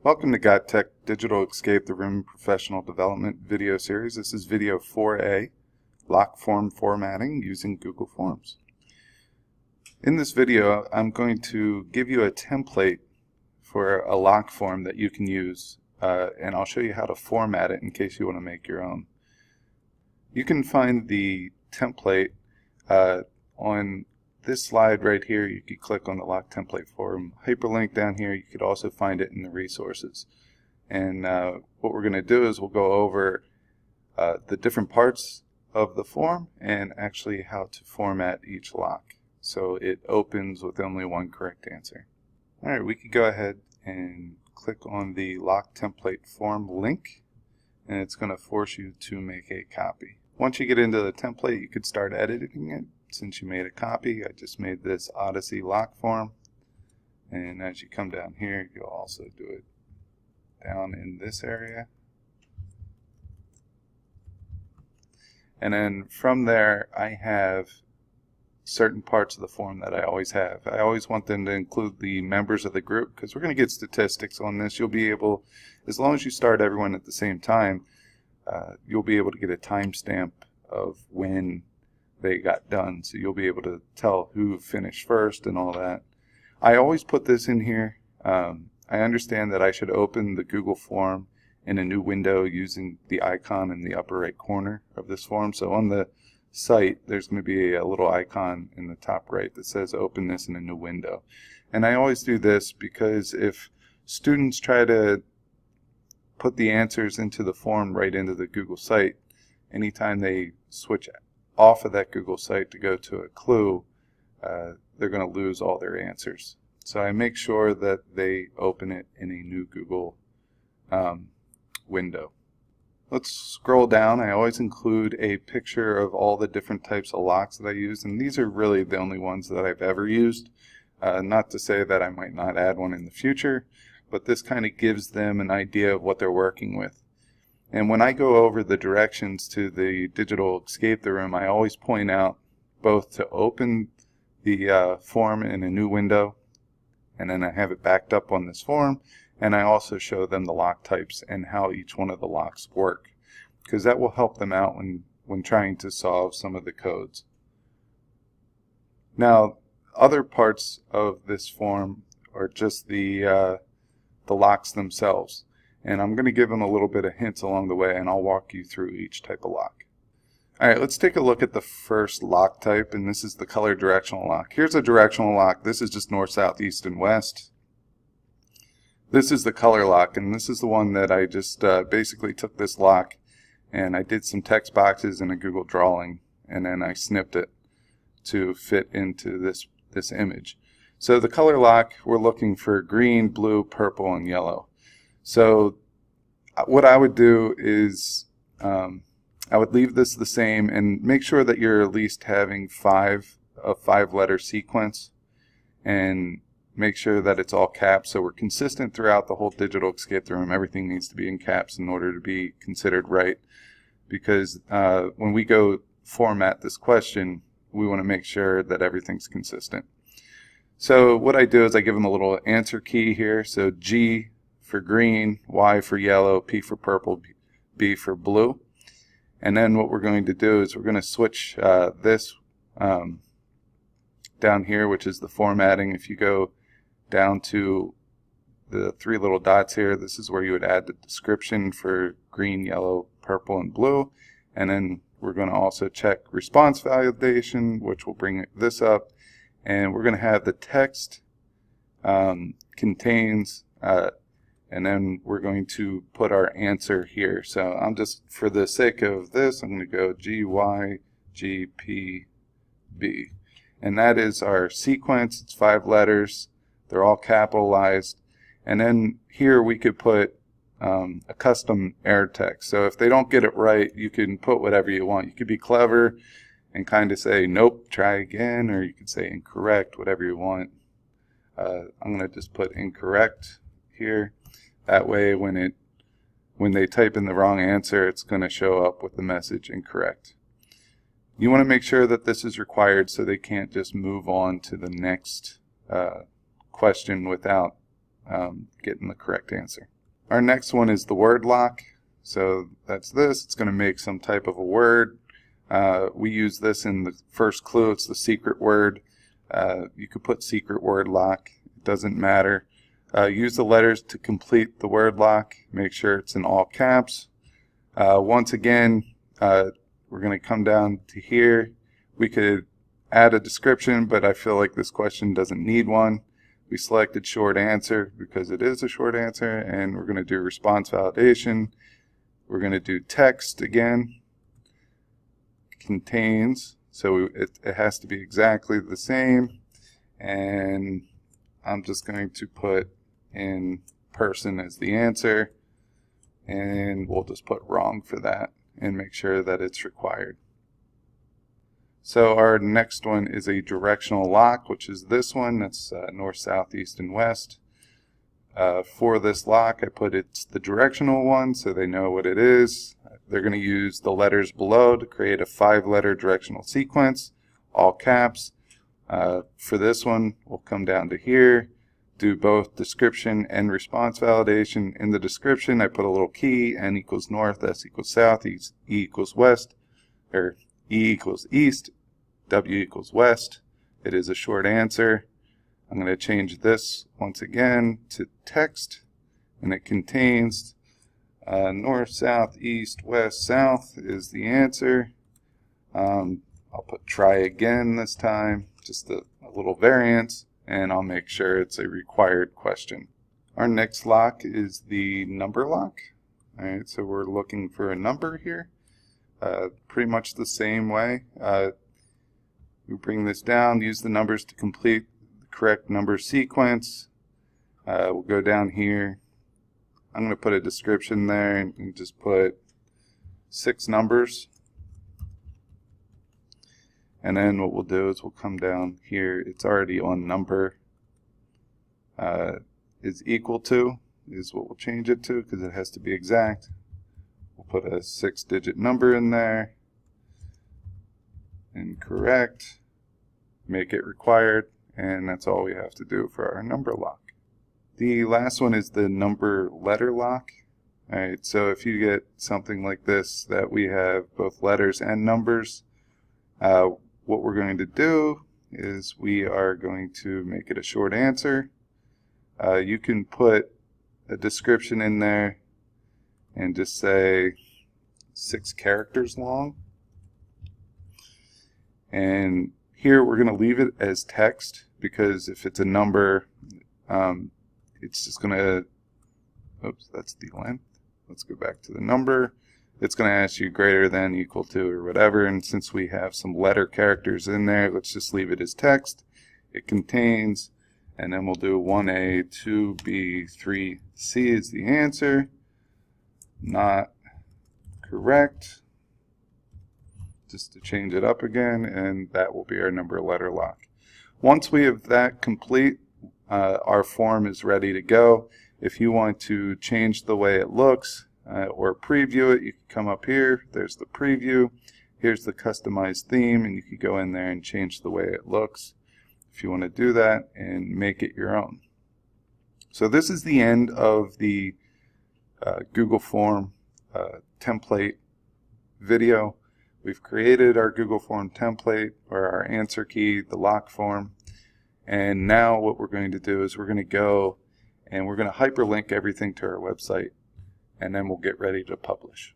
Welcome to GotTech Digital Escape the Room Professional Development video series. This is video 4A, lock form formatting using Google Forms. In this video, I'm going to give you a template for a lock form that you can use, and I'll show you how to format it in case you want to make your own. You can find the template on this slide right here. You could click on the lock template form hyperlink down here. You could also find it in the resources. And what we're going to do is we'll go over the different parts of the form and actually how to format each lock so it opens with only one correct answer. Alright, we could go ahead and click on the lock template form link, and it's going to force you to make a copy. Once you get into the template, you could start editing it. Since you made a copy, I just made this Odyssey lock form, and as you come down here, you'll also do it down in this area. And then from there, I have certain parts of the form that I always have. I always want them to include the members of the group, because we're going to get statistics on this. You'll be able, as long as you start everyone at the same time, you'll be able to get a timestamp of when they got done, so you'll be able to tell who finished first and all that. I always put this in here. I understand that I should open the Google form in a new window using the icon in the upper right corner of this form. So on the site, there's going to be a little icon in the top right that says open this in a new window. And I always do this because if students try to put the answers into the form right into the Google site, anytime they switch off of that Google site to go to a clue, they're going to lose all their answers. So I make sure that they open it in a new Google window. Let's scroll down. I always include a picture of all the different types of locks that I use, and these are really the only ones that I've ever used. Not to say that I might not add one in the future, but this kind of gives them an idea of what they're working with. And when I go over the directions to the digital escape the room, I always point out both to open the form in a new window, and then I have it backed up on this form, and I also show them the lock types and how each one of the locks work, because that will help them out when trying to solve some of the codes. Now, other parts of this form are just the locks themselves. And I'm going to give them a little bit of hints along the way, and I'll walk you through each type of lock. Alright, let's take a look at the first lock type, and this is the color directional lock. Here's a directional lock. This is just north, south, east, and west. This is the color lock, and this is the one that I just basically took this lock and I did some text boxes in a Google drawing, and then I snipped it to fit into this image. So the color lock, we're looking for green, blue, purple, and yellow. So what I would do is I would leave this the same and make sure that you're at least having a five-letter sequence, and make sure that it's all caps so we're consistent throughout the whole digital escape the room. Everything needs to be in caps in order to be considered right, because when we go format this question, we want to make sure that everything's consistent. So what I do is I give them a little answer key here. So G for green, Y for yellow, P for purple, B for blue. And then what we're going to do is we're going to switch this down here, which is the formatting. If you go down to the three little dots here, this is where you would add the description for green, yellow, purple, and blue. And then we're going to also check response validation, which will bring this up. And we're going to have the text contains and then we're going to put our answer here. So I'm just, for the sake of this, I'm going to go G, Y, G, P, B. And that is our sequence. It's 5 letters. They're all capitalized. And then here we could put a custom error text. So if they don't get it right, you can put whatever you want. You could be clever and kind of say, nope, try again, or you could say incorrect, whatever you want. I'm going to just put incorrect here. That way when they type in the wrong answer, it's going to show up with the message incorrect. You want to make sure that this is required so they can't just move on to the next question without getting the correct answer. Our next one is the word lock. So that's this. It's going to make some type of a word. We use this in the first clue. It's the secret word. You could put secret word lock. It doesn't matter. Use the letters to complete the word lock. Make sure it's in all caps. Once again, we're going to come down to here. We could add a description, but I feel like this question doesn't need one. We selected short answer because it is a short answer, and we're going to do response validation. We're going to do text again. Contains, so it has to be exactly the same, and I'm just going to put in person as the answer, and we'll just put wrong for that and make sure that it's required. So our next one is a directional lock, which is this one. That's north, south, east, and west. For this lock, I put it's the directional one so they know what it is. They're going to use the letters below to create a 5-letter directional sequence, all caps. For this one, we'll come down to here, do both description and response validation. In the description, I put a little key, N equals north, S equals south, E equals west, or E equals east, W equals west. It is a short answer. I'm going to change this once again to text, and it contains north, south, east, west, south is the answer. I'll put try again this time, just a little variance, and I'll make sure it's a required question. Our next lock is the number lock. Alright, so we're looking for a number here. Pretty much the same way. We bring this down, use the numbers to complete the correct number sequence. We'll go down here. I'm going to put a description there and just put 6 numbers. And then what we'll do is we'll come down here. It's already on number. Is equal to is what we'll change it to because it has to be exact. We'll put a 6-digit number in there. Incorrect. Make it required. And that's all we have to do for our number lock. The last one is the number letter lock. Alright, so if you get something like this that we have both letters and numbers, what we're going to do is we are going to make it a short answer. You can put a description in there and just say 6 characters long. And here we're going to leave it as text because if it's a number, it's just going to, oops, that's the length. Let's go back to the number. It's going to ask you greater than, equal to, or whatever. And since we have some letter characters in there, let's just leave it as text. It contains, and then we'll do 1A, 2B, 3C is the answer. Not correct. Just to change it up again, and that will be our number letter lock. Once we have that complete, our form is ready to go. If you want to change the way it looks or preview it, you can come up here. There's the preview. Here's the customized theme, and you can go in there and change the way it looks if you want to do that and make it your own. So this is the end of the Google Form template video. We've created our Google Form template, or our answer key, the lock form. And now what we're going to do is we're going to go and we're going to hyperlink everything to our website, and then we'll get ready to publish.